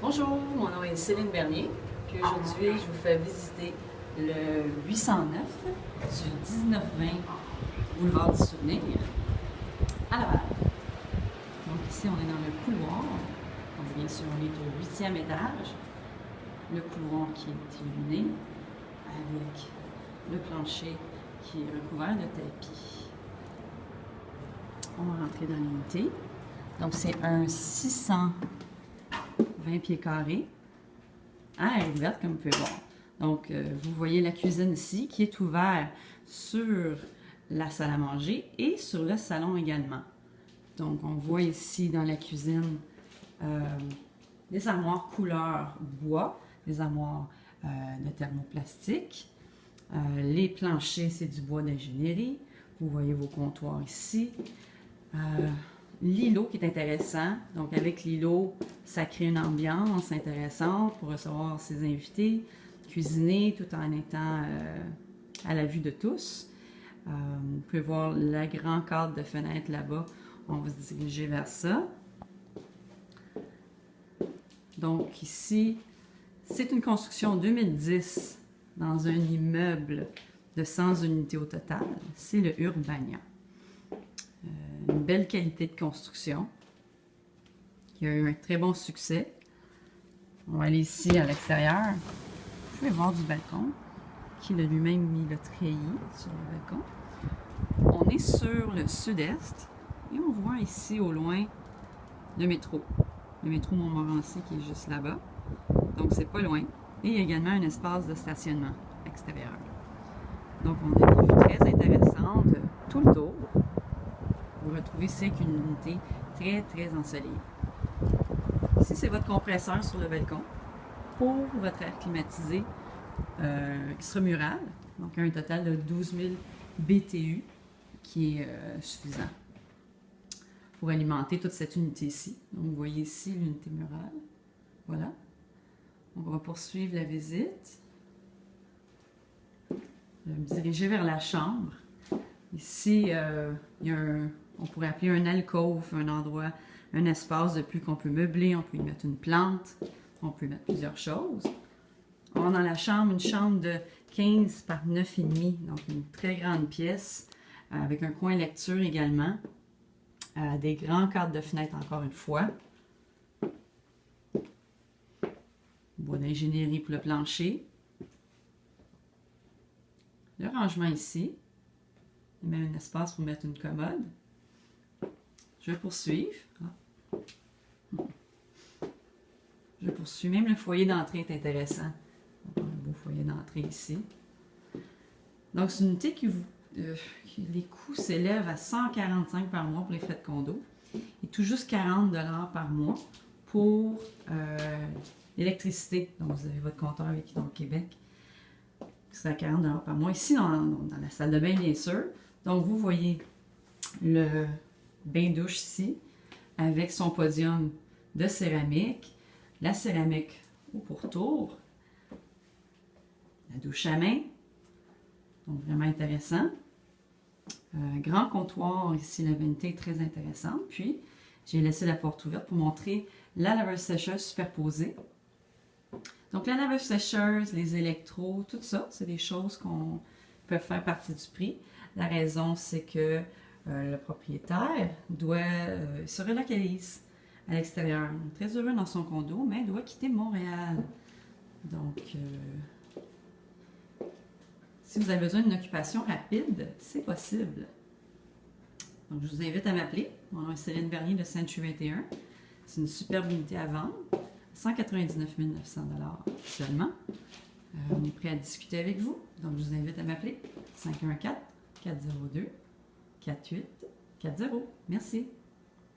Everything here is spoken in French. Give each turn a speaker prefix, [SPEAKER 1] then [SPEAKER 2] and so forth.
[SPEAKER 1] Bonjour, mon nom est Céline Bernier, puis aujourd'hui je vous fais visiter le 809 du 1920 boulevard du Souvenir à Laval. Donc ici on est dans le couloir, donc bien sûr on est au 8e étage, le couloir qui est illuminé avec le plancher qui est recouvert de tapis. On va rentrer dans l'unité. Donc c'est un 620 pieds carrés à air ouverte, comme vous pouvez voir. Donc, vous voyez la cuisine ici qui est ouverte sur la salle à manger et sur le salon également. Donc, on voit ici dans la cuisine des armoires couleur bois, des armoires de thermoplastique. Les planchers, c'est du bois d'ingénierie. Vous voyez vos comptoirs ici. L'îlot qui est intéressant. Donc, avec l'îlot, ça crée une ambiance intéressante pour recevoir ses invités, cuisiner tout en étant à la vue de tous. Vous pouvez voir le grand cadre de fenêtre là-bas. On va se diriger vers ça. Donc, ici, c'est une construction 2010 dans un immeuble de 100 unités au total. C'est le Urbania. Une belle qualité de construction qui a eu un très bon succès. On va aller ici à l'extérieur. Vous pouvez voir du balcon qui a lui-même mis le treillis sur le balcon. On est sur le sud-est et on voit ici au loin le métro Montmorency qui est juste là-bas. Donc c'est pas loin. Et il y a également un espace de stationnement extérieur. Donc on a des vues très intéressantes tout le tour. Vous retrouvez ici avec une unité très ensoleillée. Ici, c'est votre compresseur sur le balcon pour votre air climatisé extramural. Donc, un total de 12 000 BTU qui est suffisant pour alimenter toute cette unité ici. Donc, vous voyez ici l'unité murale. Voilà. On va poursuivre la visite. Je vais me diriger vers la chambre. Ici, il y a on pourrait appeler un alcôve, un endroit, un espace depuis qu'on peut meubler, on peut y mettre une plante, on peut mettre plusieurs choses. On a dans la chambre une chambre de 15 par 9,5, donc une très grande pièce, avec un coin lecture également, des grands cadres de fenêtres encore une fois, bois d'ingénierie pour le plancher, le rangement ici, il y a même un espace pour mettre une commode. Je vais poursuivre. Je poursuis. Même le foyer d'entrée est intéressant. On a un beau foyer d'entrée ici. Donc, c'est une unité les coûts s'élèvent à 145 par mois pour les frais de condo et tout juste 40 $ par mois pour l'électricité. Donc, vous avez votre compteur avec Hydro-Québec. C'est à 40 $ par mois. Ici, dans la salle de bain, bien sûr. Donc, vous voyez le bain-douche ici, avec son podium de céramique, la céramique au pourtour, la douche à main, donc vraiment intéressant. Grand comptoir ici, la vanité est très intéressante. Puis, j'ai laissé la porte ouverte pour montrer la laveuse sécheuse superposée. Donc, la laveuse sécheuse, les électros, tout ça, c'est des choses qu'on peut faire partie du prix. La raison, c'est que le propriétaire se relocalise à l'extérieur. Très heureux dans son condo, mais doit quitter Montréal. Donc, si vous avez besoin d'une occupation rapide, c'est possible. Donc, je vous invite à m'appeler. Mon nom est Céline Bernier de Century 21. C'est une superbe unité à vendre. 199 900 $ seulement. On est prêt à discuter avec vous. Donc, je vous invite à m'appeler 514-402-4840. Merci.